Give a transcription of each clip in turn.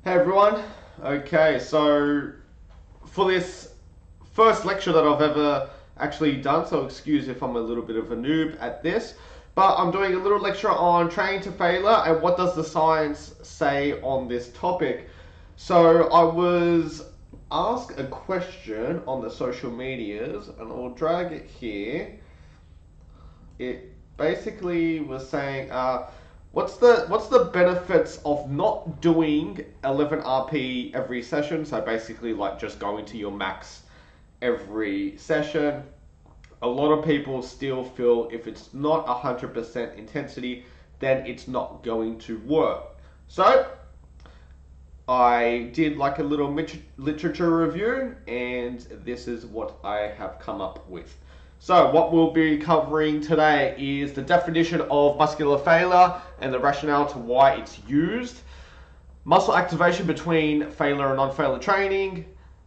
Hey everyone. Okay, so for this first lecture that I've ever actually done, so excuse if I'm a little bit of a noob at this, but I'm doing a little lecture on training to failure and what does the science say on this topic. So I was asked a question on the social medias, and I'll drag it here. It basically was saying, what's the benefits of not doing 11 RP every session? So basically, like just going to your max every session. A lot of people still feel if it's not 100% intensity, then it's not going to work. So I did like a little literature review, and this is what I have come up with. So, what we'll be covering today is the definition of muscular failure and the rationale to why it's used, muscle activation between failure and non failure training,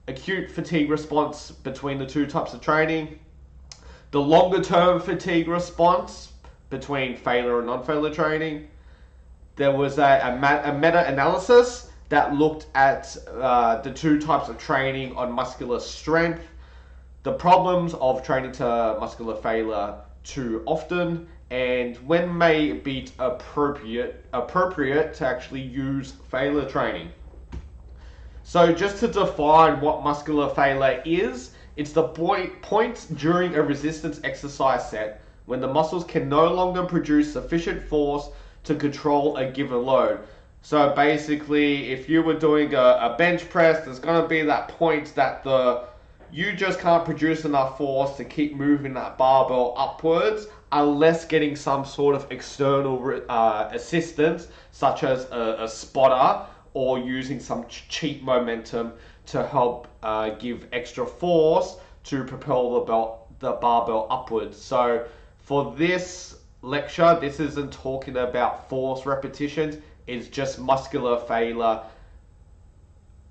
acute fatigue response between the two types of training, the longer term fatigue response between failure and non failure training. There was a meta analysis that looked at the two types of training on muscular strength, the problems of training to muscular failure too often, and when may it be appropriate to actually use failure training. So just to define what muscular failure is, it's the point during a resistance exercise set when the muscles can no longer produce sufficient force to control a given load. So basically, if you were doing a bench press, there's going to be that point that you just can't produce enough force to keep moving that barbell upwards unless getting some sort of external assistance, such as a spotter or using some cheap momentum to help give extra force to propel the barbell upwards. So for this lecture, this isn't talking about force repetitions, it's just muscular failure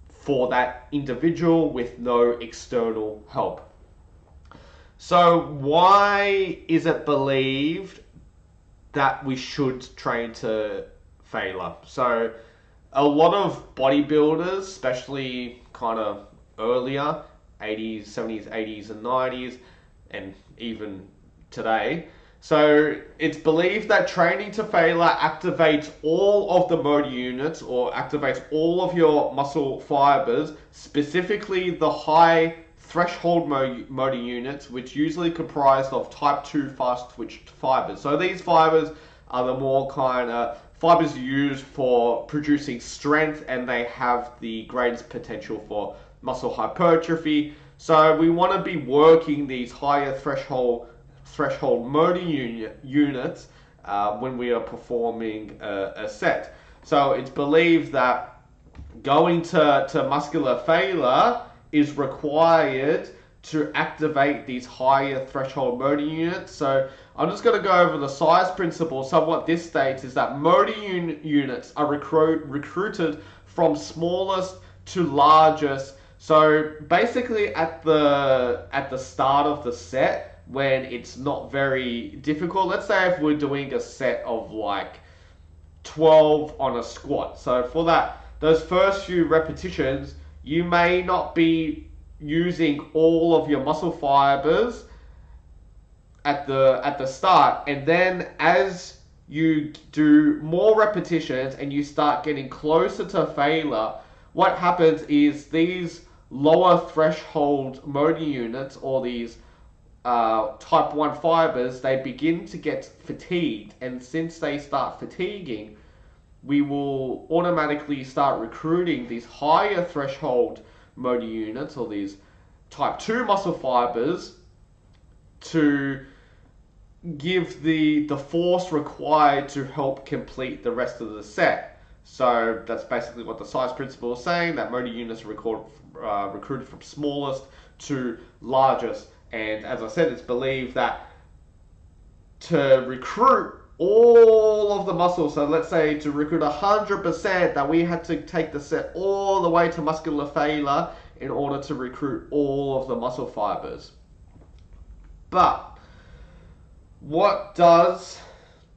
for that individual with no external help. So why is it believed that we should train to failure? So a lot of bodybuilders, especially kind of earlier, 80s, 70s, 80s, and 90s, and even today. So it's believed that training to failure activates all of the motor units or activates all of your muscle fibers, specifically the high threshold motor units, which usually comprised of type 2 fast twitch fibers. So these fibers are the more kind of fibers used for producing strength, and they have the greatest potential for muscle hypertrophy. So we want to be working these higher threshold motor units when we are performing a set. So it's believed that going to muscular failure is required to activate these higher threshold motor units. So I'm just going to go over the size principle. So what this states is that motor units are recruited from smallest to largest. So basically at the start of the set, when it's not very difficult, let's say if we're doing a set of like 12 on a squat. So for those first few repetitions, you may not be using all of your muscle fibers at the start, and then as you do more repetitions and you start getting closer to failure, what happens is these lower threshold motor units, or these type 1 fibers, they begin to get fatigued, and since they start fatiguing, we will automatically start recruiting these higher threshold motor units, or these type 2 muscle fibers, to give the force required to help complete the rest of the set. So that's basically what the size principle is saying, that motor units are recruited from smallest to largest. And as I said, it's believed that to recruit all of the muscles, so let's say to recruit 100%, that we had to take the set all the way to muscular failure in order to recruit all of the muscle fibers. But what does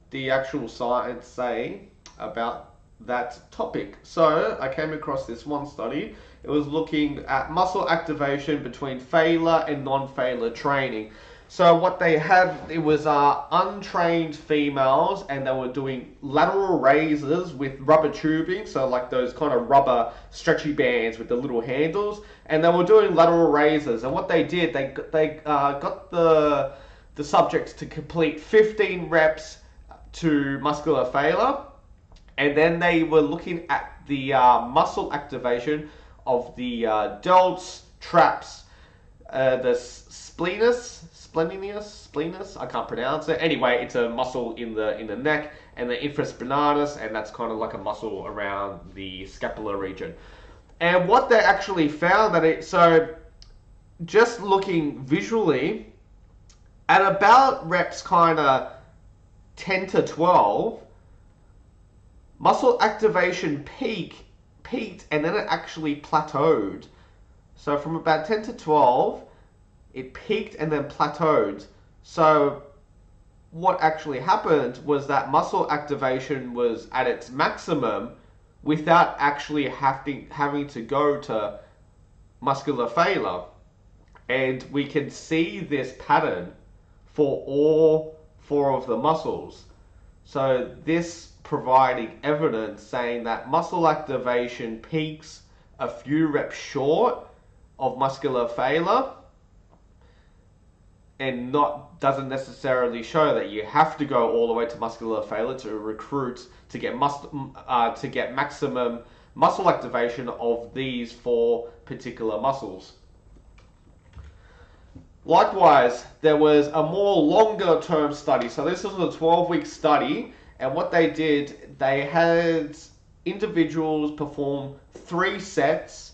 the actual science say about that topic. So I came across this one study. It was looking at muscle activation between failure and non-failure training. So what they had, it was untrained females, and they were doing lateral raises with rubber tubing, so like those kind of rubber stretchy bands with the little handles, and they were doing lateral raises. And what they did, they got the subjects to complete 15 reps to muscular failure, and then they were looking at the muscle activation of the delts, traps, the splenus, I can't pronounce it. Anyway, it's a muscle in the neck, and the infraspinatus, and that's kind of like a muscle around the scapular region. And what they actually found so just looking visually, at about reps kind of 10 to 12, muscle activation peaked, and then it actually plateaued. So from about 10 to 12, it peaked and then plateaued. So what actually happened was that muscle activation was at its maximum without actually having to go to muscular failure. And we can see this pattern for all 4 of the muscles. So this providing evidence saying that muscle activation peaks a few reps short of muscular failure, and doesn't necessarily show that you have to go all the way to muscular failure to recruit to get maximum muscle activation of these 4 particular muscles. Likewise, there was a more longer term study. So this was a 12-week study, and what they did, they had individuals perform 3 sets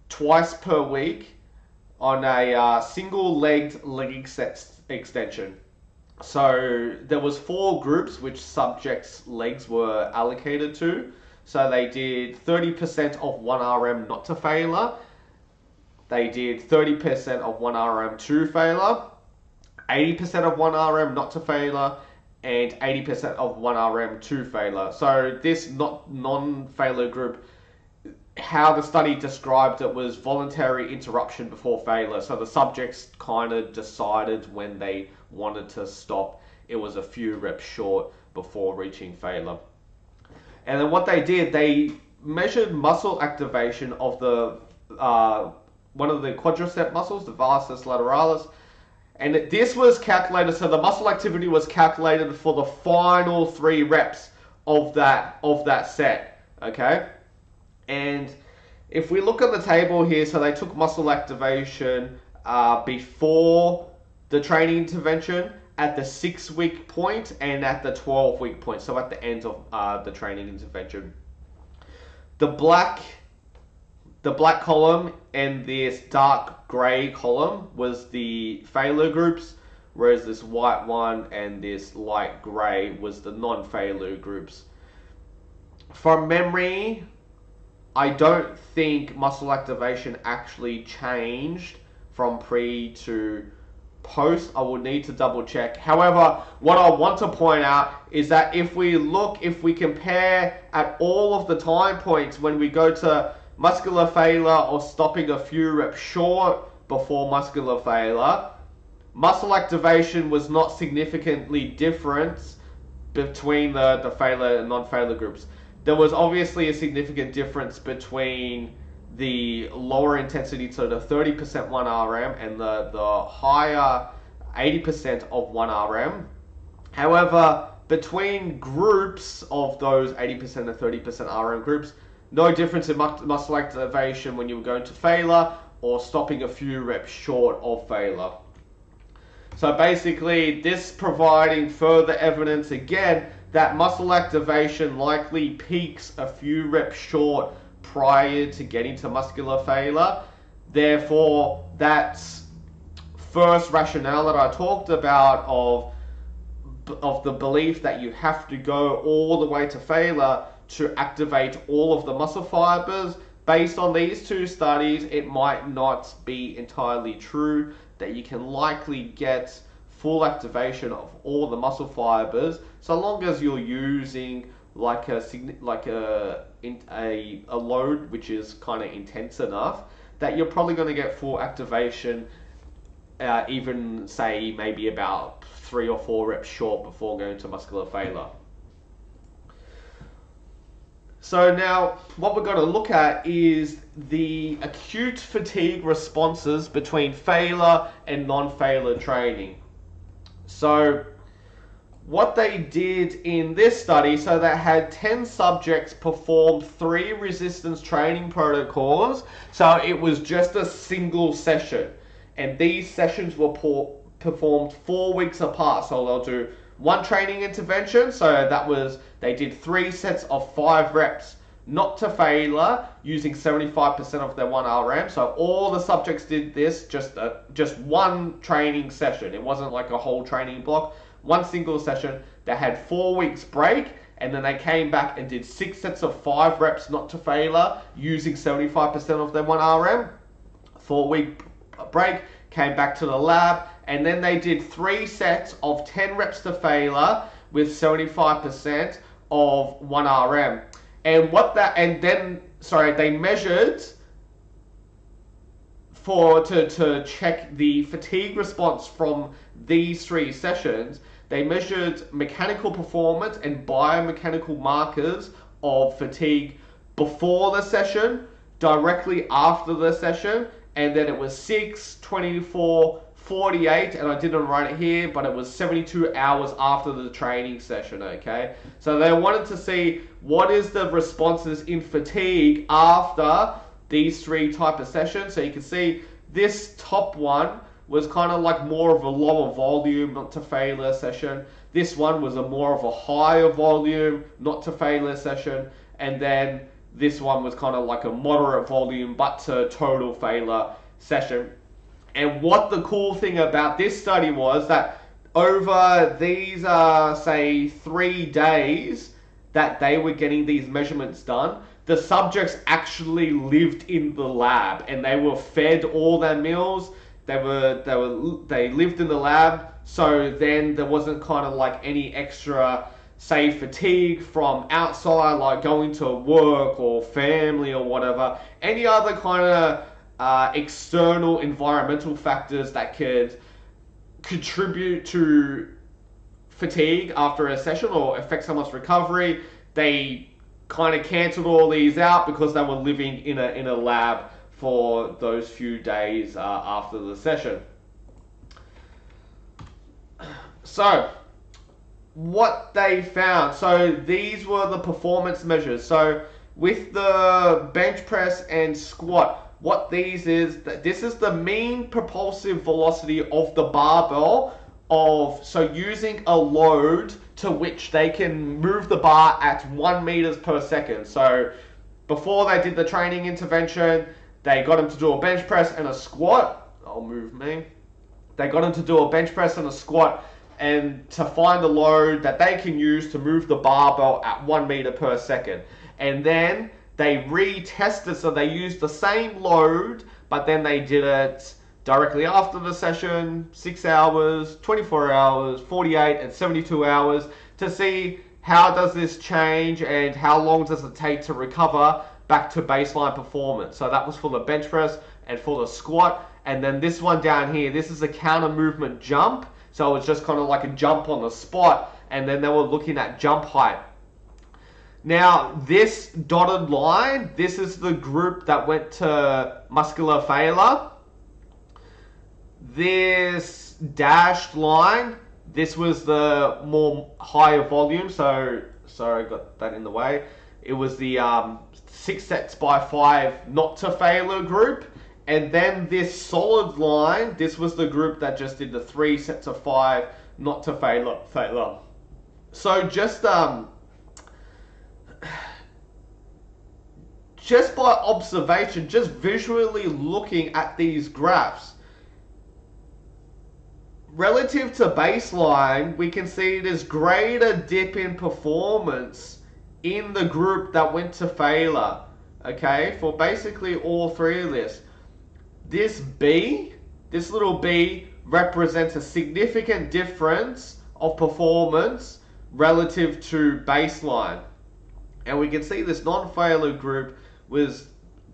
twice per week on a single-legged leg extension. So there was 4 groups which subjects' legs were allocated to. So they did 30% of 1 RM not to failure. They did 30% of 1 RM to failure, 80% of 1 RM not to failure, and 80% of 1 RM to failure. So this non-failure group, how the study described it was voluntary interruption before failure. So the subjects kind of decided when they wanted to stop. It was a few reps short before reaching failure. And then what they did, they measured muscle activation of the one of the quadricep muscles, the vastus lateralis, and this was calculated. So the muscle activity was calculated for the final 3 reps of that set. Okay. And if we look at the table here, so they took muscle activation before the training intervention, at the 6-week point, and at the 12-week point, so at the end of the training intervention. The black column and this dark grey column was the failure groups, whereas this white one and this light grey was the non-failure groups. From memory, I don't think muscle activation actually changed from pre to post. I would need to double check. However, what I want to point out is that if we compare at all of the time points when we go to muscular failure or stopping a few reps short before muscular failure, muscle activation was not significantly different between the failure and non-failure groups. There was obviously a significant difference between the lower intensity, so the 30% 1 RM, and the higher 80% of 1 RM. However, between groups of those 80% and 30% RM groups, no difference in muscle activation when you were going to failure or stopping a few reps short of failure. So basically, this providing further evidence again that muscle activation likely peaks a few reps short prior to getting to muscular failure. Therefore, that first rationale that I talked about of the belief that you have to go all the way to failure to activate all of the muscle fibers, based on these 2 studies, it might not be entirely true that you can likely get full activation of all the muscle fibers so long as you're using a load which is kind of intense enough that you're probably going to get full activation, even say maybe about 3 or 4 reps short before going to muscular failure. So now what we're going to look at is the acute fatigue responses between failure and non-failure training. So what they did in this study, so they had 10 subjects perform 3 resistance training protocols. So it was just a single session. And these sessions were performed 4 weeks apart. So they'll do one training intervention. So that was, they did 3 sets of 5 reps, not to failure, using 75% of their 1 RM. So all the subjects did this, just one training session. It wasn't like a whole training block. One single session. They had 4 weeks break, and then they came back and did 6 sets of 5 reps, not to failure, using 75% of their 1 RM. 4 week break, came back to the lab, and then they did 3 sets of 10 reps to failure with 75% of 1 RM. They measured to check the fatigue response from these 3 sessions. They measured mechanical performance and biomechanical markers of fatigue before the session, directly after the session, and then it was 6, 24, 48, and I didn't write it here, but it was 72 hours after the training session, okay? So they wanted to see what is the responses in fatigue after these 3 type of sessions. So you can see this top one was kind of like more of a lower volume, not to failure session. This one was a more of a higher volume, not to failure session. And then this one was kind of like a moderate volume, but to total failure session. And what the cool thing about this study was that over these, say, 3 days that they were getting these measurements done, the subjects actually lived in the lab and they were fed all their meals. They lived in the lab, so then there wasn't kind of like any extra, say, fatigue from outside, like going to work or family or whatever. Any other kind of external environmental factors that could contribute to fatigue after a session or affect someone's recovery. They kind of cancelled all these out because they were living in a lab for those few days after the session. So what they found, so these were the performance measures. So with the bench press and squat, what this is the mean propulsive velocity of the barbell so using a load to which they can move the bar at 1 meters per second. So before they did the training intervention, they got them to do a bench press and a squat. They got them to do a bench press and a squat and to find the load that they can use to move the barbell at 1 meter per second. And then they retested, so they used the same load, but then they did it directly after the session, 6 hours, 24 hours, 48 and 72 hours, to see how does this change and how long does it take to recover back to baseline performance. So that was for the bench press and for the squat. And then this one down here, this is a counter movement jump. So it's just kind of like a jump on the spot. And then they were looking at jump height. Now, this dotted line, this is the group that went to muscular failure. This dashed line, this was the more higher volume. So, sorry, I got that in the way. It was the 6 sets by 5 not to failure group. And then this solid line, this was the group that just did the 3 sets of 5 not to failure. So just by observation, just visually looking at these graphs, relative to baseline, we can see there's greater dip in performance in the group that went to failure, okay, for basically all 3 of this. This B, this little B, represents a significant difference of performance relative to baseline, And we can see this non-failure group was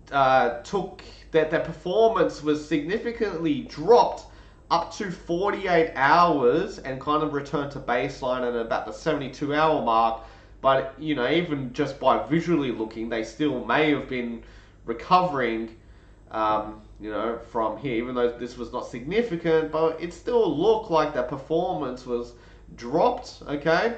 took that their performance was significantly dropped up to 48 hours and kind of returned to baseline at about the 72-hour mark. But, you know, even just by visually looking, they still may have been recovering, you know, from here, even though this was not significant, but it still looked like their performance was dropped, okay?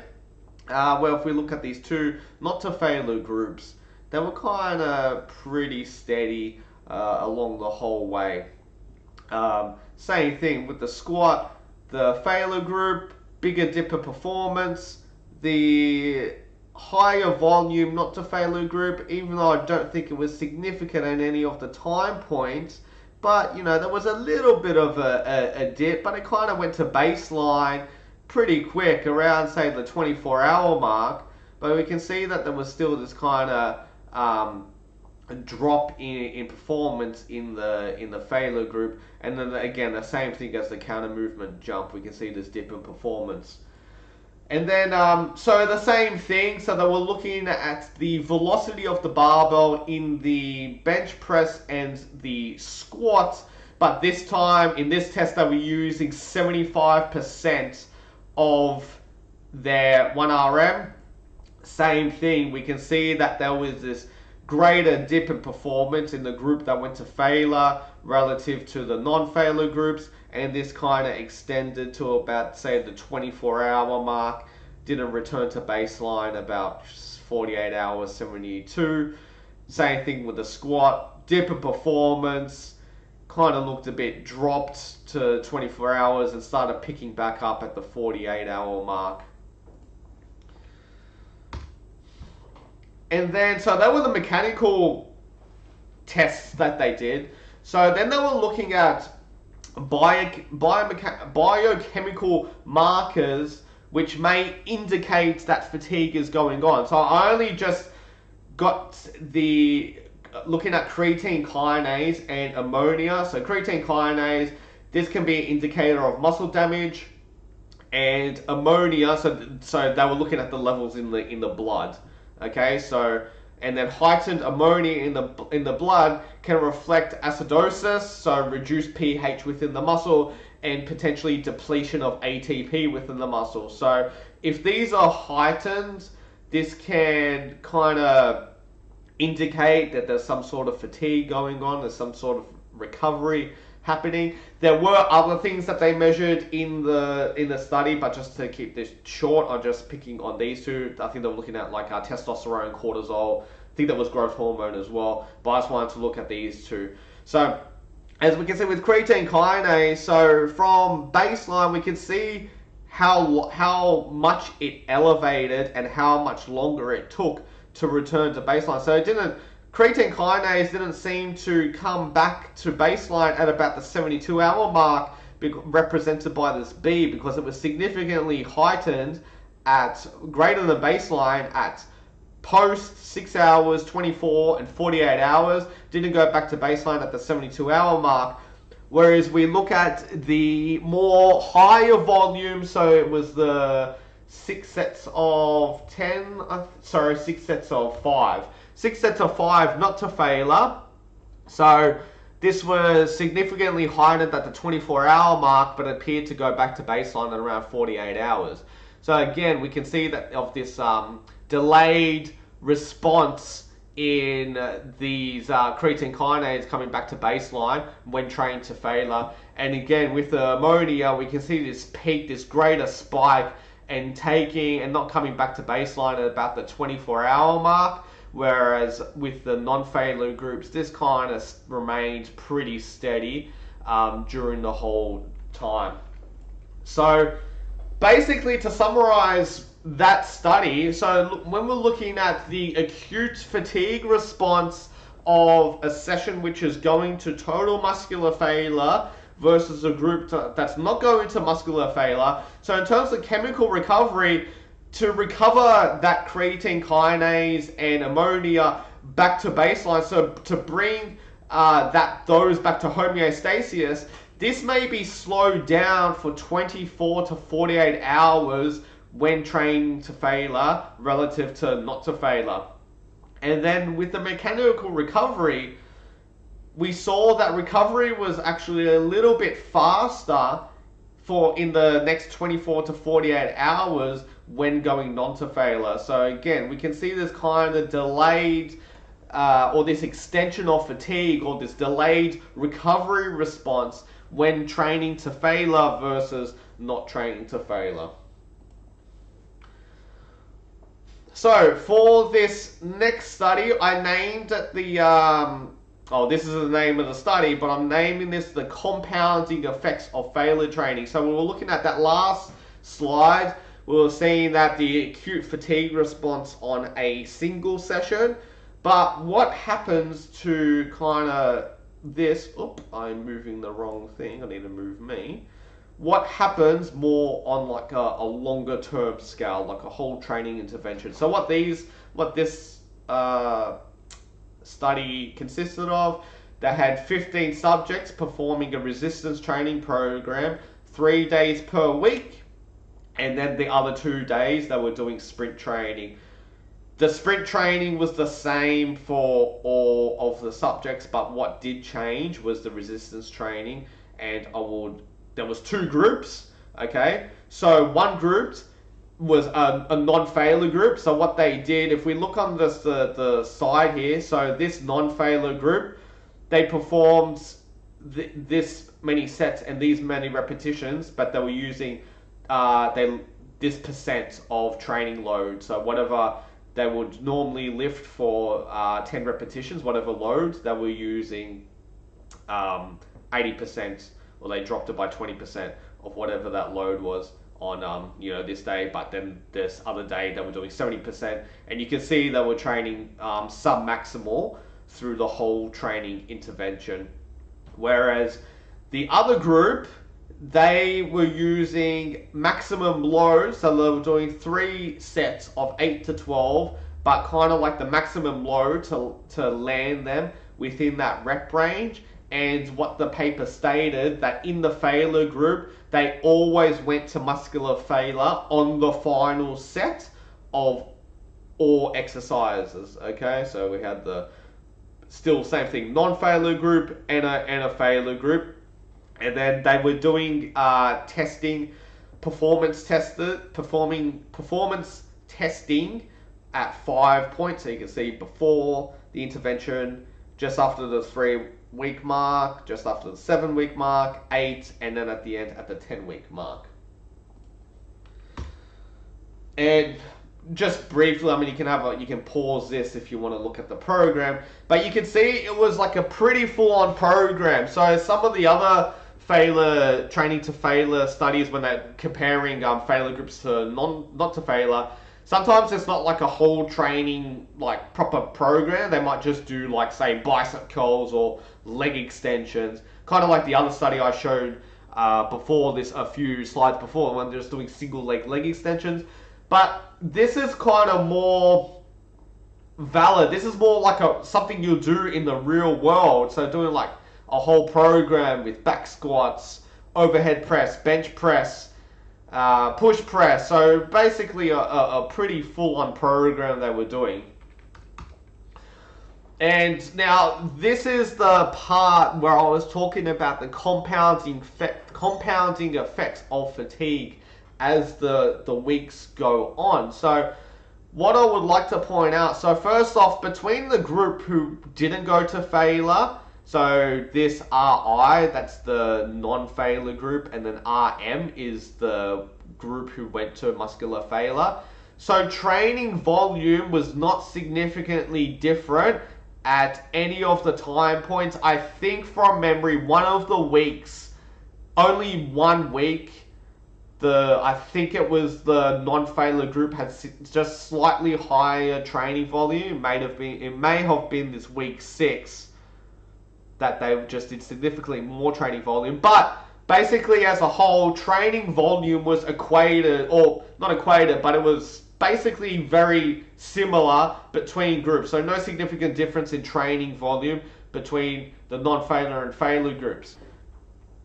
Well, if we look at these two not to failure groups, they were kind of pretty steady along the whole way. Same thing with the squat, the failure group, bigger dip of performance, the higher volume not to failure group, even though I don't think it was significant at any of the time points, but you know, there was a little bit of a dip, but it kind of went to baseline pretty quick around, say, the 24-hour mark. But we can see that there was still this kind of drop in performance in the failure group, and then again the same thing as the counter movement jump. We can see this dip in performance. And then, so the same thing, so they were looking at the velocity of the barbell in the bench press and the squat, but this time, in this test, they were using 75% of their 1RM. Same thing, we can see that there was this greater dip in performance in the group that went to failure relative to the non-failure groups, and this kind of extended to about, say, the 24-hour mark. Didn't return to baseline about 48 hours, 72. Same thing with the squat, dip in performance, kind of looked a bit dropped to 24 hours and started picking back up at the 48-hour mark. And then, so that were the mechanical tests that they did. So then they were looking at biochemical markers which may indicate that fatigue is going on. So I only just got the looking at creatine kinase and ammonia. So creatine kinase, this can be an indicator of muscle damage, and ammonia, so they were looking at the levels in the blood. Okay, so, and then heightened ammonia in the blood can reflect acidosis, so reduced pH within the muscle, and potentially depletion of ATP within the muscle. So if these are heightened, this can kind of indicate that there's some sort of fatigue going on, there's some sort of recovery happening. There were other things that they measured in the study, but just to keep this short, I'm just picking on these two. I think they were looking at like testosterone, cortisol. I think that was growth hormone as well, but I just wanted to look at these two. So as we can see with creatine kinase, so from baseline we can see how much it elevated and how much longer it took to return to baseline. So creatine kinase didn't seem to come back to baseline at about the 72-hour mark, represented by this B, because it was significantly heightened at greater than baseline at post 6 hours, 24 and 48 hours. Didn't go back to baseline at the 72-hour mark. Whereas we look at the more higher volume, so it was the 6 sets of 10, sorry, 6 sets of 5. 6 sets of 5 not to failure. So this was significantly heightened at the 24-hour mark, but appeared to go back to baseline at around 48 hours. So again, we can see that of this delayed response in these creatine kinase coming back to baseline when trained to failure. And again, with the ammonia, we can see this peak, this greater spike, and taking and not coming back to baseline at about the 24-hour mark. Whereas with the non-failure groups, this kind of remained pretty steady during the whole time. So basically, to summarize that study, so when we're looking at the acute fatigue response of a session which is going to total muscular failure versus a group that's not going to muscular failure, so in terms of chemical recovery, to recover that creatine kinase and ammonia back to baseline, so to bring those back to homeostasis, this may be slowed down for 24 to 48 hours when trained to failure relative to not to failure. And then with the mechanical recovery, we saw that recovery was actually a little bit faster for in the next 24 to 48 hours when going non-to-failure. So again, we can see this kind of delayed or this extension of fatigue or this delayed recovery response when training to failure versus not training to failure. So for this next study, I named it the this is the name of the study, but I'm naming this the compounding effects of failure training. So we were looking at that last slide. We were seeing that the acute fatigue response on a single session. But what happens to kind of this, I'm moving the wrong thing, I need to move me. What happens more on like a longer term scale, like a whole training intervention. So what this study consisted of, they had 15 subjects performing a resistance training program 3 days per week, and then the other 2 days they were doing sprint training. The sprint training was the same for all of the subjects, but what did change was the resistance training, and there was 2 groups, okay? So one group was a non-failure group. So what they did, if we look on the side here, so this non-failure group, they performed this many sets and these many repetitions, but they were using this percent of training load. So whatever they would normally lift for 10 repetitions, whatever load, they were using 80%, or they dropped it by 20% of whatever that load was on this day. But then this other day they were doing 70%, and you can see they were training submaximal through the whole training intervention. Whereas the other group, they were using maximum load, so they were doing 3 sets of 8 to 12, but kind of like the maximum load to land them within that rep range. And what the paper stated, that in the failure group, they always went to muscular failure on the final set of all exercises. Okay, so we had the still same thing, non-failure group and a failure group. And then they were doing performance testing at 5 points. So you can see before the intervention, just after the 3-week mark, just after the 7-week mark, 8, and then at the end at the 10-week mark. And just briefly, I mean, you can pause this if you want to look at the program, but you can see it was like a pretty full-on program. So some of the other failure training to failure studies, when they're comparing failure groups to not to failure, sometimes it's not like a whole training like proper program. They might just do like, say, bicep curls or leg extensions, kind of like the other study I showed before this, a few slides before, when they're just doing single leg extensions. But this is kind of more valid. This is more like something you'll do in the real world. So doing like a whole program with back squats, overhead press, bench press, push press. So basically a pretty full-on program they were doing. And now this is the part where I was talking about the compounding effects of fatigue as the weeks go on. So what I would like to point out, so first off, between the group who didn't go to failure, so this RI, that's the non-failure group, and then RM is the group who went to muscular failure. So training volume was not significantly different at any of the time points. I think from memory, one of the weeks, only 1 week, I think it was the non-failure group had just slightly higher training volume. It may have been this week 6 that they just did significantly more training volume. But basically, as a whole, training volume was equated, or not equated, but it was basically very similar between groups. So no significant difference in training volume between the non-failure and failure groups.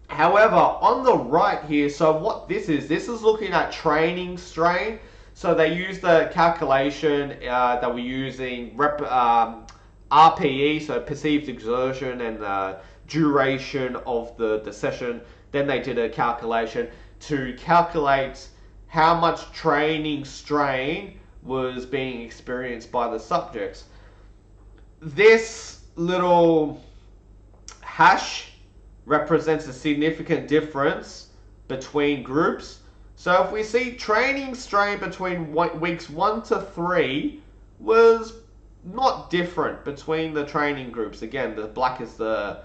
However, on the right here, so what this is looking at training strain. So they used the calculation that we're using RPE, so perceived exertion, and the duration of the session. Then they did a calculation to calculate how much training strain was being experienced by the subjects. This little hash represents a significant difference between groups. So if we see training strain between weeks 1 to 3 was not different between the training groups. Again, the black is the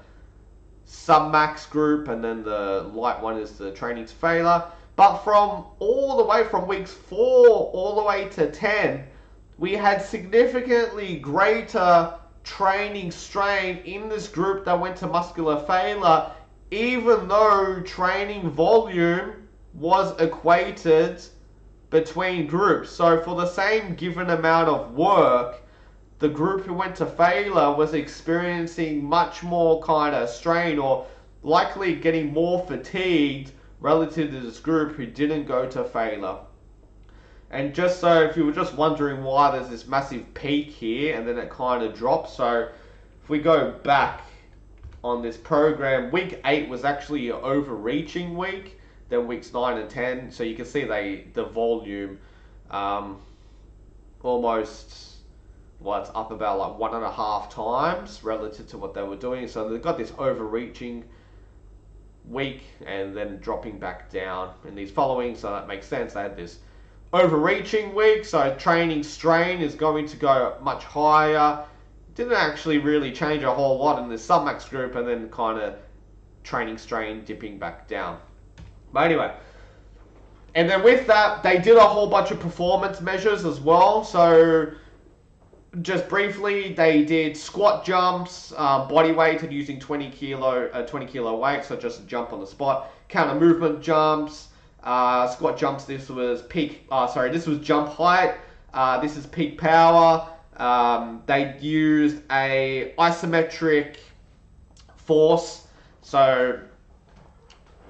submax group, and then the light one is the training to failure. But from all the way from weeks 4 all the way to 10, we had significantly greater training strain in this group that went to muscular failure, even though training volume was equated between groups. So for the same given amount of work, the group who went to failure was experiencing much more kind of strain, or likely getting more fatigued relative to this group who didn't go to failure. And just so if you were just wondering why there's this massive peak here and then it kind of drops, so if we go back on this program, week 8 was actually an overreaching week, then weeks 9 and 10, so you can see the volume almost, well, it's up about like 1.5 times relative to what they were doing. So they've got this overreaching week and then dropping back down in these following, so that makes sense. They had this overreaching week, so training strain is going to go much higher. Didn't actually really change a whole lot in the submax group, and then kind of training strain dipping back down. But anyway, and then with that, they did a whole bunch of performance measures as well. So just briefly, they did squat jumps, body weight, and using 20 kilo weight, so just a jump on the spot. Counter movement jumps, squat jumps. This was this was jump height. This is peak power. They used a isometric force. So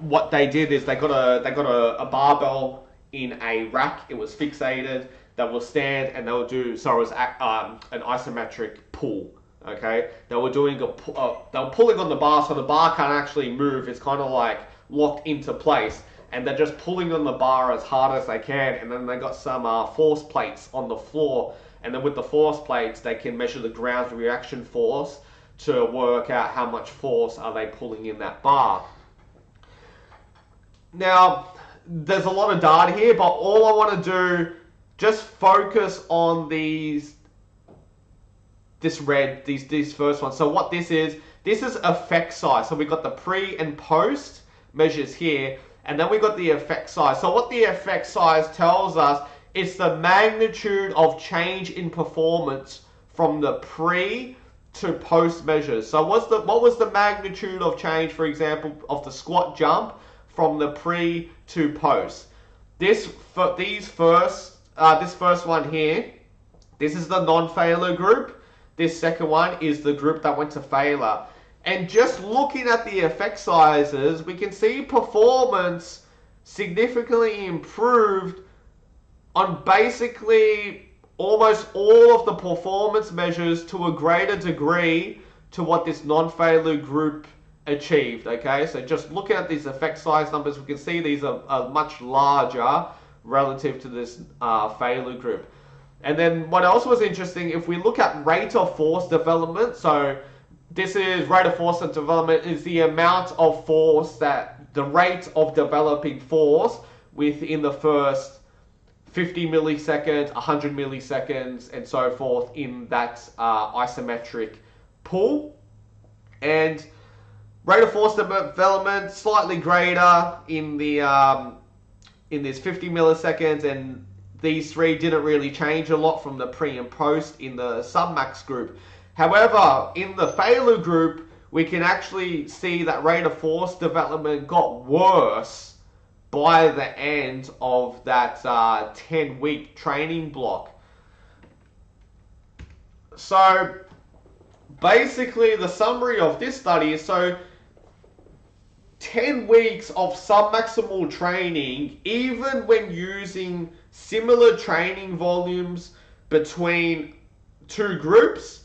what they did is they got a barbell in a rack. It was fixated. They will stand and they will do, so it was an isometric pull. Okay, they were doing they were pulling on the bar, so the bar can't actually move. It's kind of like locked into place, and they're just pulling on the bar as hard as they can. And then they got some force plates on the floor, and then with the force plates, they can measure the ground reaction force to work out how much force are they pulling in that bar. Now, there's a lot of data here, but all I want to do, just focus on these first one. So what this is effect size. So we've got the pre and post measures here, and then we've got the effect size. So what the effect size tells us, it's the magnitude of change in performance from the pre to post measures. So what was the magnitude of change, for example, of the squat jump from the pre to post? This first one here, this is the non-failure group. This second one is the group that went to failure. And just looking at the effect sizes, we can see performance significantly improved on basically almost all of the performance measures to a greater degree to what this non-failure group achieved. Okay, so just looking at these effect size numbers, we can see these are much larger relative to this failure group. And then what else was interesting, if we look at rate of force development, so this is rate of force and development is the amount of force the rate of developing force within the first 50 milliseconds, 100 milliseconds, and so forth in that isometric pull. And rate of force development slightly greater in the in this 50 milliseconds, and these three didn't really change a lot from the pre and post in the submax group. However, in the failure group, we can actually see that rate of force development got worse by the end of that 10-week training block. So basically the summary of this study is, so 10 weeks of submaximal training, even when using similar training volumes between two groups.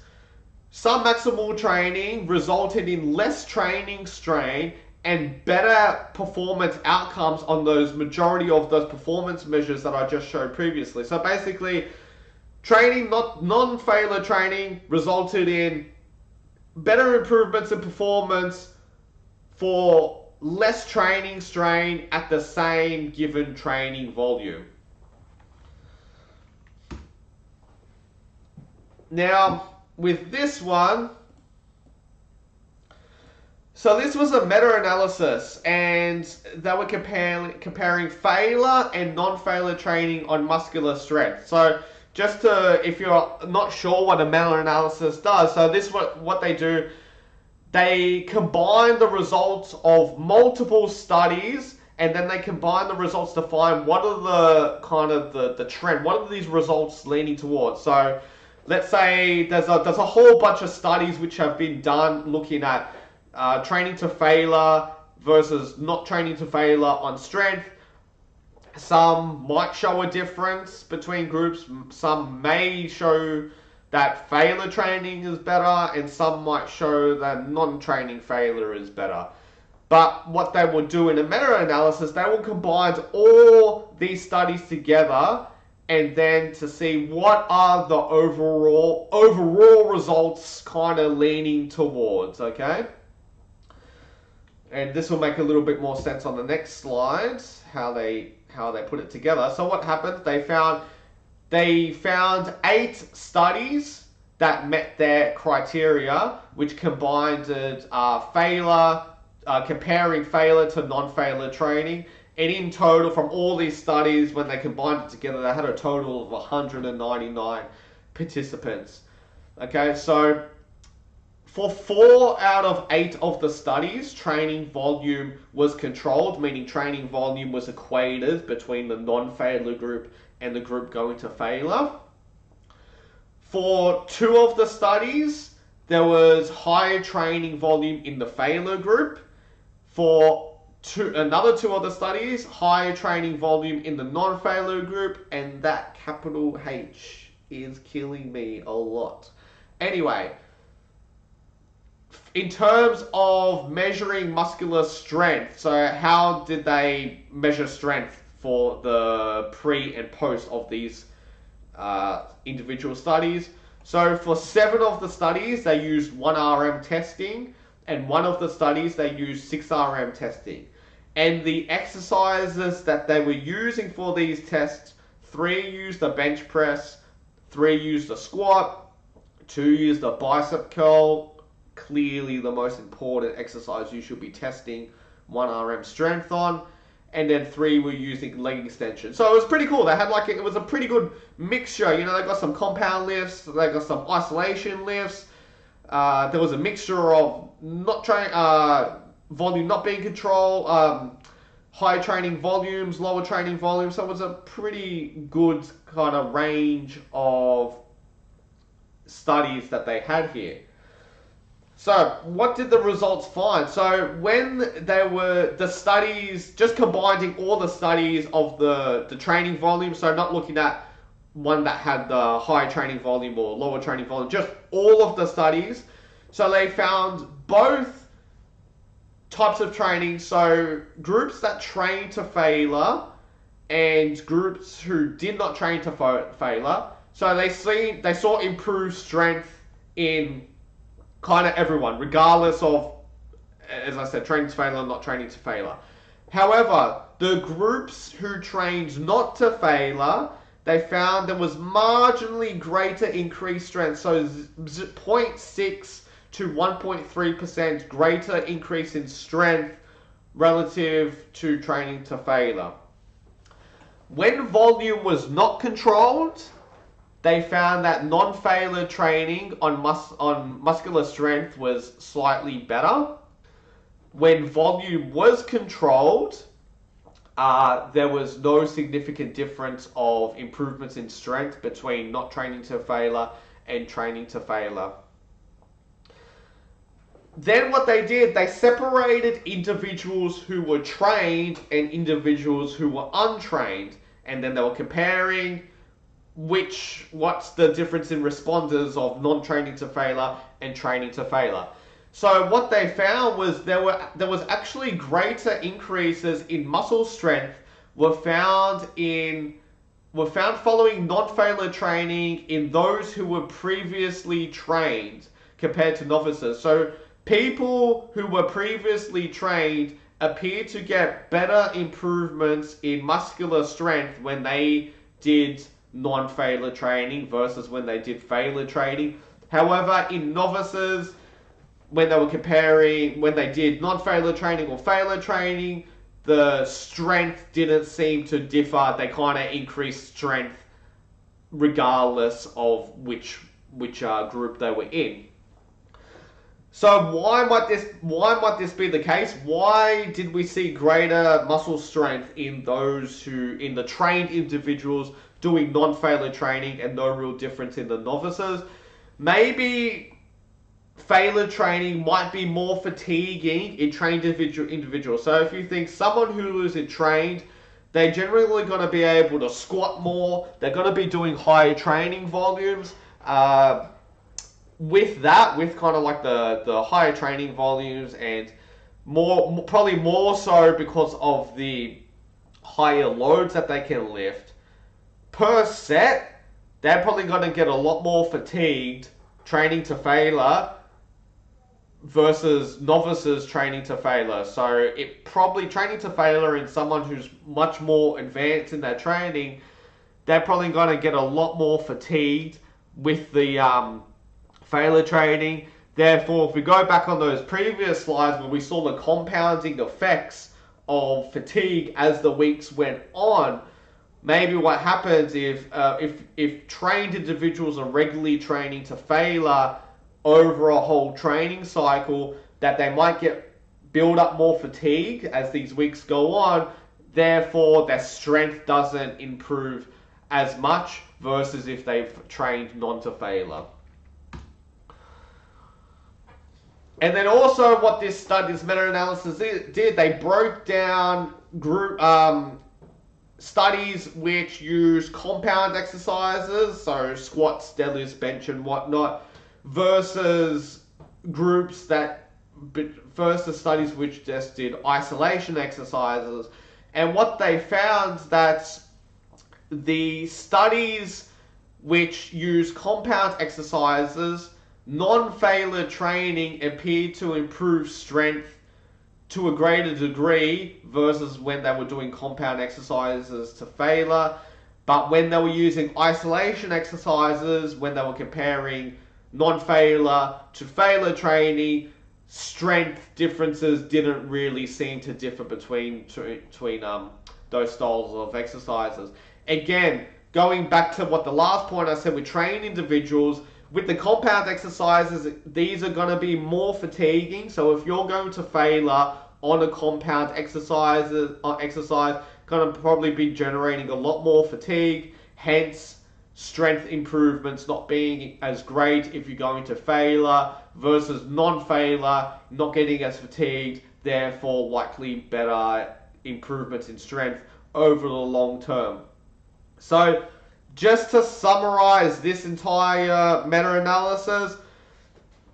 Submaximal training resulted in less training strain and better performance outcomes on those majority of those performance measures that I just showed previously. So basically, training, not non-failure training, resulted in better improvements in performance for less training strain at the same given training volume. Now, with this one, so this was a meta-analysis, and they were comparing failure and non-failure training on muscular strength. So just to, if you're not sure what a meta-analysis does, so this is what they do. They combine the results of multiple studies, and then they combine the results to find what are the kind of the trend, what are these results leaning towards. So let's say there's a whole bunch of studies which have been done looking at training to failure versus not training to failure on strength. Some might show a difference between groups. Some may show that failure training is better, and some might show that non-training failure is better. But what they will do in a meta-analysis, they will combine all these studies together, and then to see what are the overall results kind of leaning towards, okay? And this will make a little bit more sense on the next slide, how they put it together. So what happened? They found 8 studies that met their criteria, which combined failure, comparing failure to non-failure training. And in total, from all these studies, when they combined it together, they had a total of 199 participants. Okay, so for 4 out of 8 of the studies, training volume was controlled, meaning training volume was equated between the non-failure group and the group going to failure. For 2 of the studies, there was higher training volume in the failure group. For another 2 other studies, higher training volume in the non-failure group, and that capital H is killing me a lot. Anyway, in terms of measuring muscular strength, so how did they measure strength for the pre and post of these individual studies? So for 7 of the studies, they used 1RM testing, and 1 of the studies, they used 6RM testing. And the exercises that they were using for these tests, 3 used the bench press, 3 used the squat, 2 used the bicep curl. Clearly the most important exercise you should be testing 1RM strength on. And then 3 were using leg extension. So it was pretty cool. They had it was a pretty good mixture. You know, they got some compound lifts, they got some isolation lifts. There was a mixture of volume not being controlled, high training volumes, lower training volumes. So it was a pretty good kind of range of studies that they had here. So what did the results find? So when they were the studies, just combining all the studies of the training volume, so not looking at one that had the high training volume or lower training volume, just all of the studies. So they found both types of training, so groups that trained to failure and groups who did not train to failure. So they saw improved strength in kind of everyone, regardless of, as I said, training to failure, not training to failure. However, the groups who trained not to failure, they found there was marginally greater increased strength, so 0.6 to 1.3% greater increase in strength relative to training to failure. When volume was not controlled, they found that non-failure training on muscular strength was slightly better. When volume was controlled, there was no significant difference of improvements in strength between not training to failure and training to failure. Then what they did, they separated individuals who were trained and individuals who were untrained. And then they were comparing what's the difference in responders of non-training to failure and training to failure. So what they found was there was actually greater increases in muscle strength were found following non-failure training in those who were previously trained compared to novices. So people who were previously trained appear to get better improvements in muscular strength when they did non-failure training versus when they did failure training. However, in novices, when they did non-failure training or failure training, the strength didn't seem to differ. They kind of increased strength regardless of which group they were in. So why might this be the case? Why did we see greater muscle strength in the trained individuals doing non-failure training and no real difference in the novices? Maybe failure training might be more fatiguing in trained individuals. So if you think someone who isn't trained, they're generally going to be able to squat more. They're going to be doing higher training volumes. With kind of like the higher training volumes and probably more so because of the higher loads that they can lift per set, they're probably going to get a lot more fatigued training to failure versus novices training to failure. So it probably training to failure in someone who's much more advanced in their training, they're probably going to get a lot more fatigued with the failure training. Therefore, if we go back on those previous slides where we saw the compounding effects of fatigue as the weeks went on, maybe what happens if trained individuals are regularly training to failure over a whole training cycle, that they might build up more fatigue as these weeks go on. Therefore, their strength doesn't improve as much versus if they've trained non to failure. And then also what this meta-analysis did, they broke down group studies which use compound exercises, so squats, deadlifts, bench and whatnot, versus studies which just did isolation exercises. And what they found that the studies which use compound exercises, non-failure training appeared to improve strength to a greater degree versus when they were doing compound exercises to failure. But when they were using isolation exercises, when they were comparing non-failure to failure training, strength differences didn't really seem to differ between those styles of exercises. Again, going back to what the last point I said, with trained individuals, with the compound exercises, these are going to be more fatiguing. So if you're going to failure on a compound exercise, going to probably be generating a lot more fatigue, hence strength improvements not being as great if you're going to failure versus non-failure, not getting as fatigued, therefore likely better improvements in strength over the long term. So just to summarize this entire meta-analysis,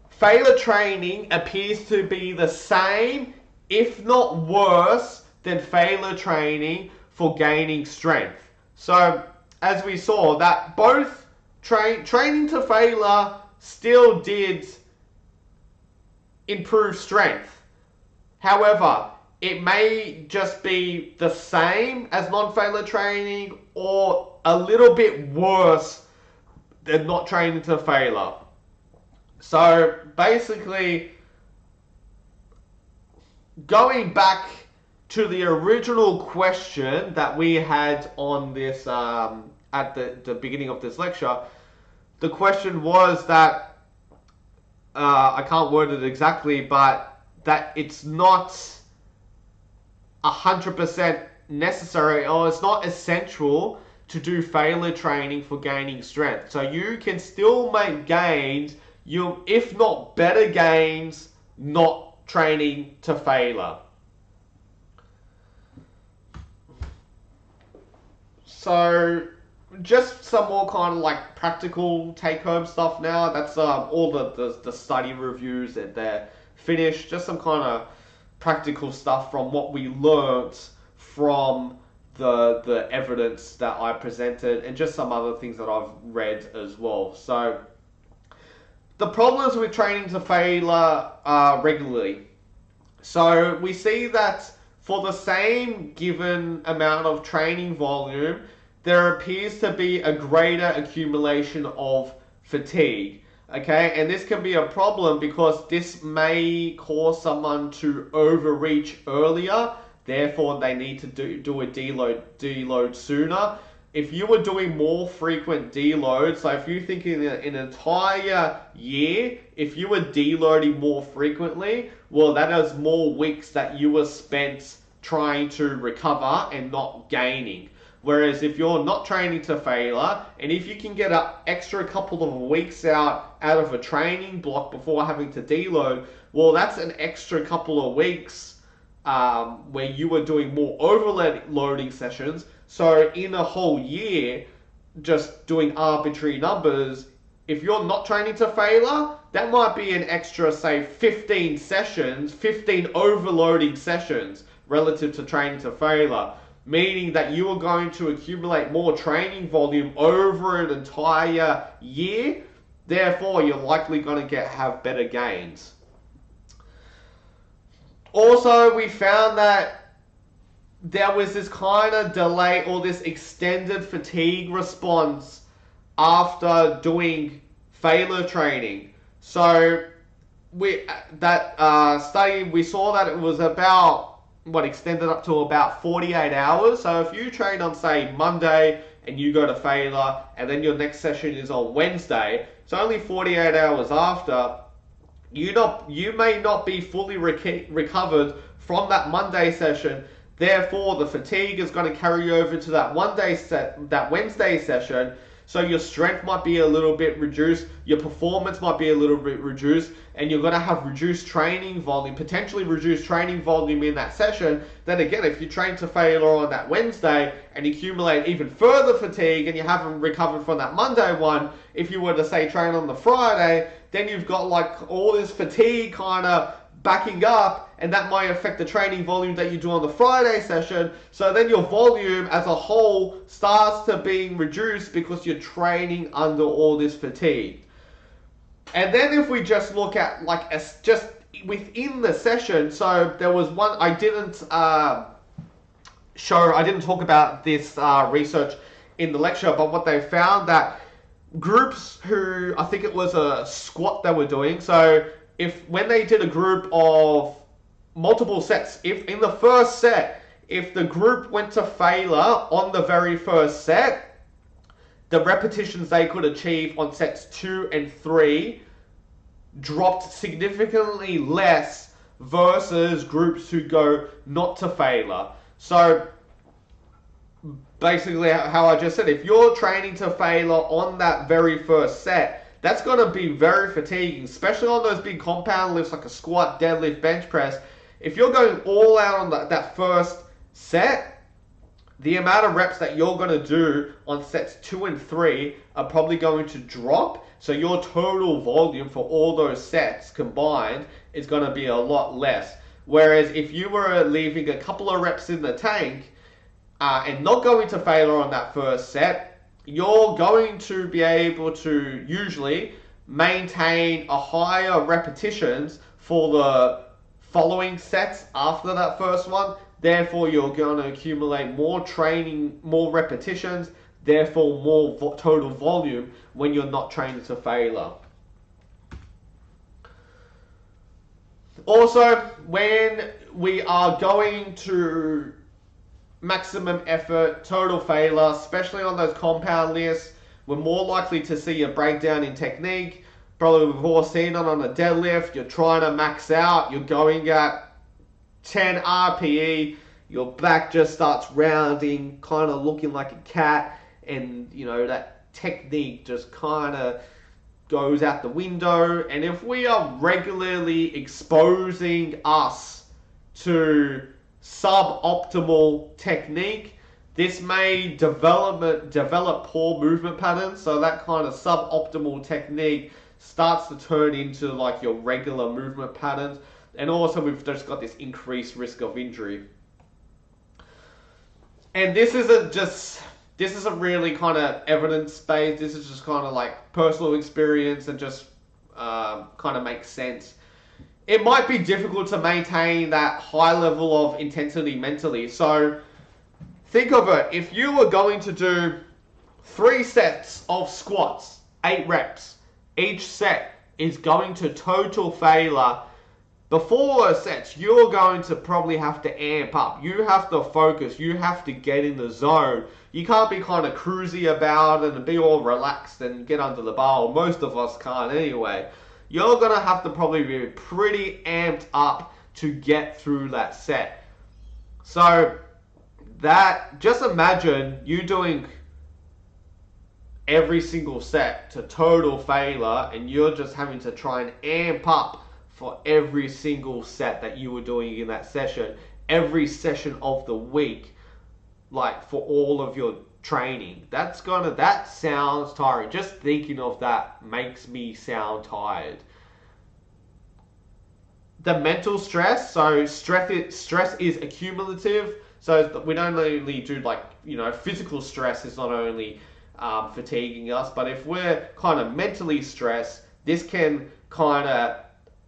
failure training appears to be the same, if not worse, than failure training for gaining strength. So as we saw, that both training to failure still did improve strength. However, it may just be the same as non-failure training or a little bit worse than not training to failure. So basically, going back to the original question that we had on this at the beginning of this lecture, the question was that I can't word it exactly, but that it's not 100% necessary, or it's not essential to do failure training for gaining strength. So you can still make gains, if not better gains, not training to failure. So just some more kind of like practical take-home stuff now. That's all the study reviews that they're finished. Just some kind of practical stuff from what we learnt from the evidence that I presented, and just some other things that I've read as well. So the problems with training to failure regularly. So we see that for the same given amount of training volume, there appears to be a greater accumulation of fatigue. Okay, and this can be a problem because this may cause someone to overreach earlier. Therefore, they need to do a deload sooner. If you were doing more frequent deloads, so if you think in an entire year, if you were deloading more frequently, well, that is more weeks that you were spent trying to recover and not gaining. Whereas if you're not training to failure, and if you can get an extra couple of weeks out of a training block before having to deload, well, that's an extra couple of weeks where you were doing more overloading sessions. So in a whole year, just doing arbitrary numbers, if you're not training to failure, that might be an extra, say, 15 sessions, 15 overloading sessions relative to training to failure, meaning that you are going to accumulate more training volume over an entire year. Therefore, you're likely going to have better gains. Also, we found that there was this kind of delay or this extended fatigue response after doing failure training. So study, we saw that it was about, extended up to about 48 hours. So if you train on, say, Monday and you go to failure, and then your next session is on Wednesday, so only 48 hours after, you may not be fully recovered from that Monday session. Therefore, the fatigue is going to carry over to that Wednesday session. So your strength might be a little bit reduced, your performance might be a little bit reduced, and you're going to have reduced training volume, potentially reduced training volume in that session. Then again, if you train to failure on that Wednesday and accumulate even further fatigue and you haven't recovered from that Monday one, if you were to, say, train on the Friday, then you've got like all this fatigue kind of backing up, and that might affect the training volume that you do on the Friday session. So then your volume as a whole starts to being reduced because you're training under all this fatigue. And then if we just look at just within the session, so there was one, I didn't talk about this research in the lecture, but what they found that groups who, I think it was a squat they were doing, so when they did a group of multiple sets, if in the first set, if the group went to failure on the very first set, the repetitions they could achieve on sets 2 and 3 dropped significantly less versus groups who go not to failure. So basically, how I just said, if you're training to failure on that very first set, that's going to be very fatiguing, especially on those big compound lifts like a squat, deadlift, bench press. If you're going all out on that first set, the amount of reps that you're going to do on sets 2 and 3 are probably going to drop. So your total volume for all those sets combined is going to be a lot less. Whereas if you were leaving a couple of reps in the tank and not going to failure on that first set, you're going to be able to usually maintain a higher repetitions for the following sets after that first one. Therefore, you're going to accumulate more training, more repetitions, therefore more total volume when you're not training to failure. Also, when we are going to maximum effort, total failure, especially on those compound lifts, we're more likely to see a breakdown in technique. Probably we've all seen it on a deadlift. You're trying to max out, you're going at 10 RPE, your back just starts rounding, kind of looking like a cat, and that technique just kind of goes out the window. And if we are regularly exposing us to suboptimal technique, This may develop poor movement patterns, so that kind of suboptimal technique starts to turn into like your regular movement patterns, and also we've just got this increased risk of injury. And this isn't really kind of evidence-based. This is just kind of like personal experience and just kind of makes sense. It might be difficult to maintain that high level of intensity mentally. So think of it, if you were going to do 3 sets of squats, 8 reps, each set is going to total failure. Before those sets, you're going to probably have to amp up. You have to focus. You have to get in the zone. You can't be kind of cruisy about it and be all relaxed and get under the bar. Most of us can't anyway. You're going to have to probably be pretty amped up to get through that set. So just imagine you doing every single set to total failure, and you're just having to try and amp up for every single set that you were doing in that session, every session of the week, like for all of your training. That sounds tiring. Just thinking of that makes me sound tired. The mental stress, so stress is accumulative. So we don't only do physical stress is not only fatiguing us, but if we're kind of mentally stressed, this can kind of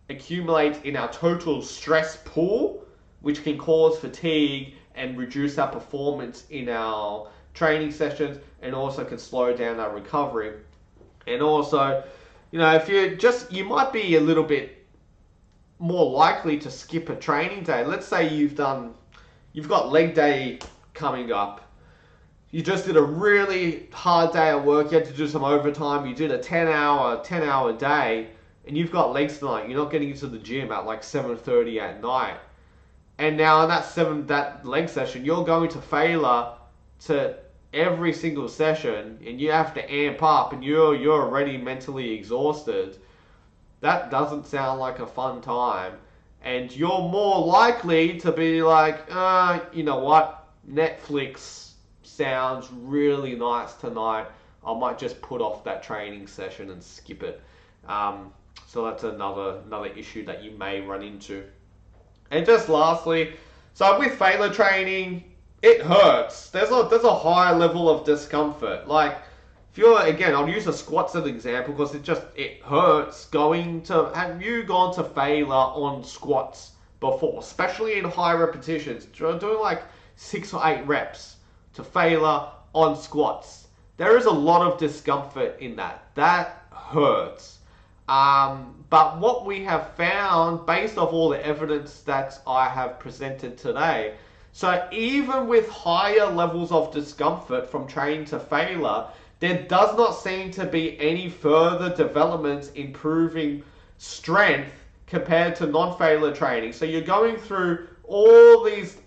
accumulate in our total stress pool, which can cause fatigue and reduce our performance in our training sessions, and also can slow down our recovery. And also, if you might be a little bit more likely to skip a training day. Let's say you've got leg day coming up. You just did a really hard day at work. You had to do some overtime. You did a 10-hour day, and you've got legs tonight. You're not getting into the gym at like 7:30 at night. And now in that leg session, you're going to failure to every single session, and you have to amp up, and you're already mentally exhausted. That doesn't sound like a fun time. And you're more likely to be like, you know what? Netflix sounds really nice tonight. I might just put off that training session and skip it. So that's another issue that you may run into. And just lastly, so with failure training, it hurts. There's a high level of discomfort. Like, I'll use the squats as an example because it hurts have you gone to failure on squats before, especially in high repetitions, doing like 6 or 8 reps to failure on squats. There is a lot of discomfort in that. That hurts. But what we have found, based off all the evidence that I have presented today, so even with higher levels of discomfort from training to failure, there does not seem to be any further developments improving strength compared to non-failure training. So you're going through all these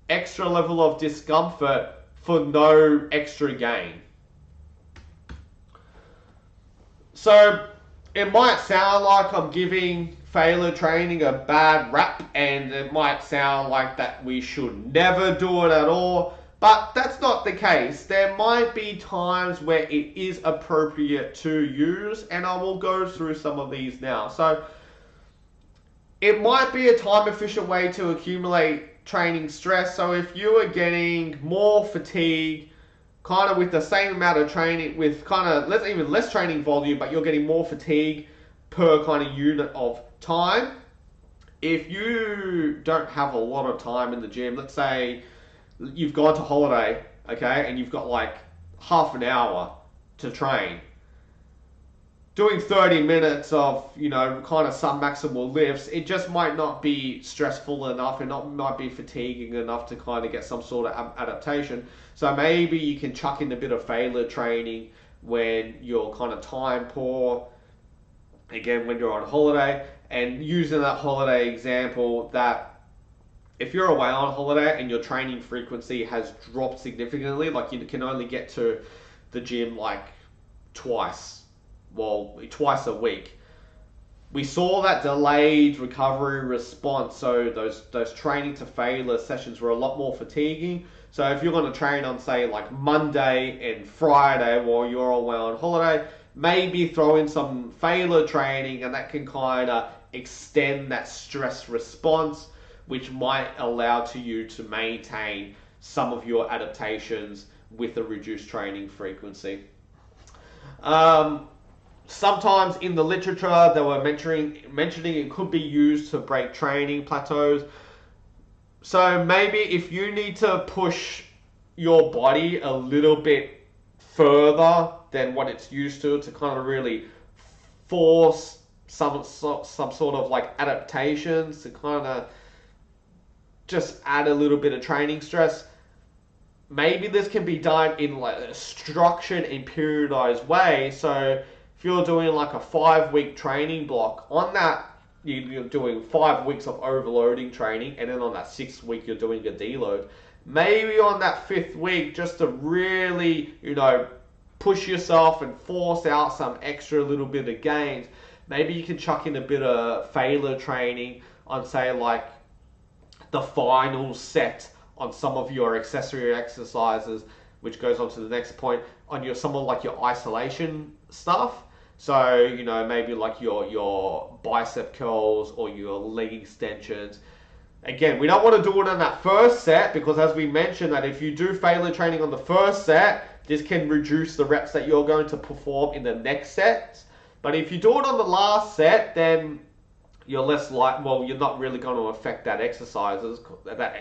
extra level of discomfort for no extra gain. So it might sound like I'm giving failure training a bad rap, and it might sound like that we should never do it at all, but that's not the case. There might be times where it is appropriate to use, and I will go through some of these now. So it might be a time-efficient way to accumulate training stress. So if you are getting more fatigue, kind of with the same amount of training, with kind of even less training volume, but you're getting more fatigue per kind of unit of time. If you don't have a lot of time in the gym, let's say you've gone to holiday, okay, and you've got like half an hour to train. Doing 30 minutes of, kind of submaximal lifts, it just might not be stressful enough, and might be fatiguing enough to kind of get some sort of adaptation. So maybe you can chuck in a bit of failure training when you're kind of time poor, again, when you're on holiday. And using that holiday example, that if you're away on holiday and your training frequency has dropped significantly, like you can only get to the gym like twice a week, we saw that delayed recovery response. So those training to failure sessions were a lot more fatiguing. So if you're going to train on, say, like Monday and Friday while you're away on holiday, maybe throw in some failure training, and that can kind of extend that stress response, which might allow to you to maintain some of your adaptations with a reduced training frequency. Sometimes in the literature they were mentioning it could be used to break training plateaus. So maybe if you need to push your body a little bit further than what it's used to kind of really force some sort of like adaptations to kind of just add a little bit of training stress, maybe this can be done in like a structured and periodized way. So if you're doing like a 5-week training block, on that you're doing 5 weeks of overloading training, and then on that 6th week you're doing a deload. Maybe on that 5th week, just to really, push yourself and force out some extra little bit of gains, maybe you can chuck in a bit of failure training on, say, like the final set on some of your accessory exercises, which goes on to the next point, on some of like your isolation stuff. So, maybe like your bicep curls or your leg extensions. Again, we don't want to do it on that first set, because as we mentioned, that if you do failure training on the first set, this can reduce the reps that you're going to perform in the next set. But if you do it on the last set, then you're less you're not really going to affect that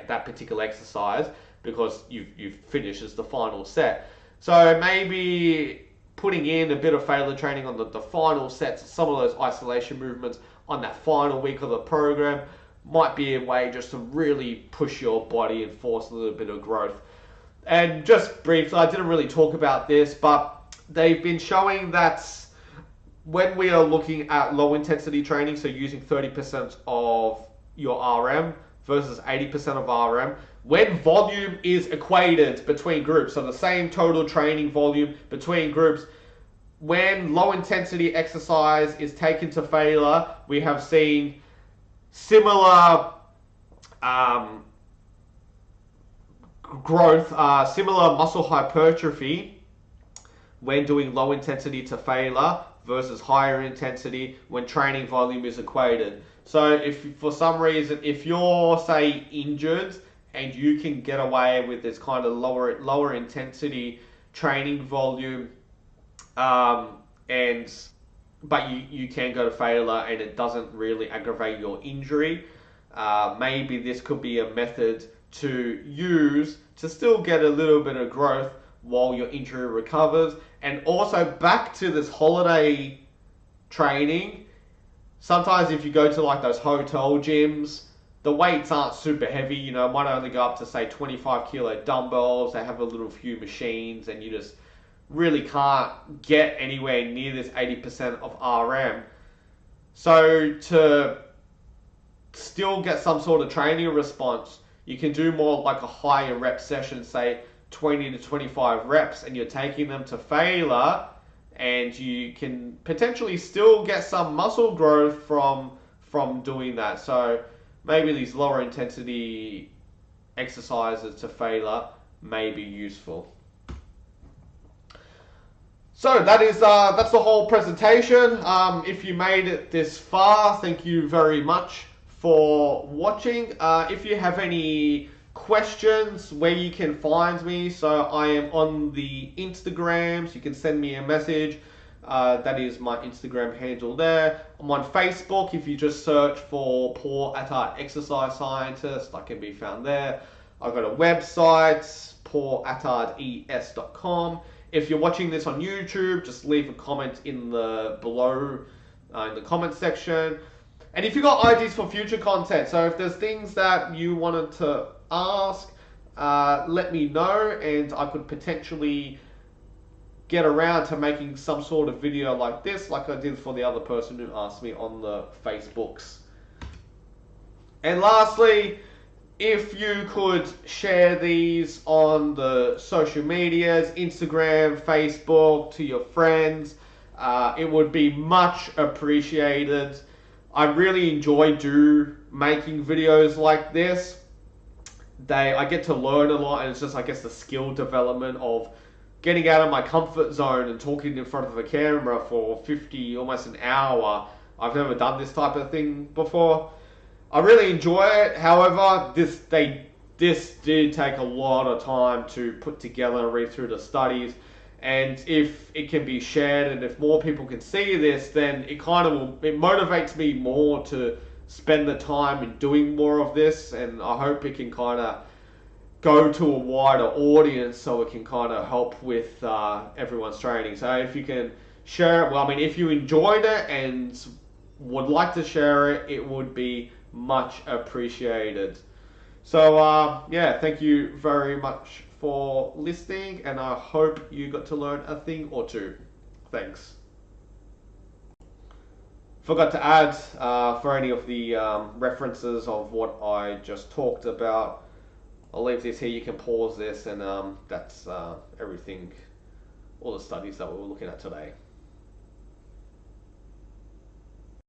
that particular exercise, because you've finished as the final set. So maybe putting in a bit of failure training on the final sets, some of those isolation movements on that final week of the program might be a way just to really push your body and force a little bit of growth. And just briefly, I didn't really talk about this, but they've been showing that when we are looking at low intensity training, so using 30% of your RM versus 80% of RM, when volume is equated between groups, so the same total training volume between groups, when low intensity exercise is taken to failure, we have seen similar growth, similar muscle hypertrophy when doing low intensity to failure versus higher intensity when training volume is equated. So if for some reason, if you're, say, injured and you can get away with this kind of lower intensity training volume, but you can go to failure and it doesn't really aggravate your injury, maybe this could be a method to use to still get a little bit of growth while your injury recovers. And also, back to this holiday training, sometimes if you go to like those hotel gyms, the weights aren't super heavy, it might only go up to, say, 25 kilo dumbbells. They have a little few machines, and you just really can't get anywhere near this 80% of RM. So to still get some sort of training response, you can do more like a higher rep session, say 20 to 25 reps, and you're taking them to failure, and you can potentially still get some muscle growth from doing that. So maybe these lower intensity exercises to failure may be useful. So that's the whole presentation. If you made it this far, thank you very much for watching. If you have any questions, where you can find me, so I am on the Instagrams. You can send me a message. That is my Instagram handle there. I'm on Facebook. If you just search for Paul Attard Exercise Scientist, I can be found there. I've got a website, paulattardes.com. If you're watching this on YouTube, just leave a comment in the below in the comment section. And if you've got ideas for future content, so if there's things that you wanted to ask, let me know, and I could potentially get around to making some sort of video like this, like I did for the other person who asked me on the Facebooks. And lastly, if you could share these on the social medias, Instagram, Facebook, to your friends, it would be much appreciated. I really enjoy making videos like this. I get to learn a lot, and it's just, I guess, the skill development of getting out of my comfort zone and talking in front of a camera for 50, almost an hour. I've never done this type of thing before. I really enjoy it. However, this did take a lot of time to put together and read through the studies. And if it can be shared and if more people can see this, then it motivates me more to spend the time in doing more of this. And I hope it can kind of go to a wider audience so it can kind of help with everyone's training. So if you can share it, well, I mean, if you enjoyed it and would like to share it, it would be much appreciated. So yeah, thank you very much for listening, and I hope you got to learn a thing or two. Thanks. Forgot to add for any of the references of what I just talked about. I'll leave this here. You can pause this, and that's everything, all the studies that we were looking at today.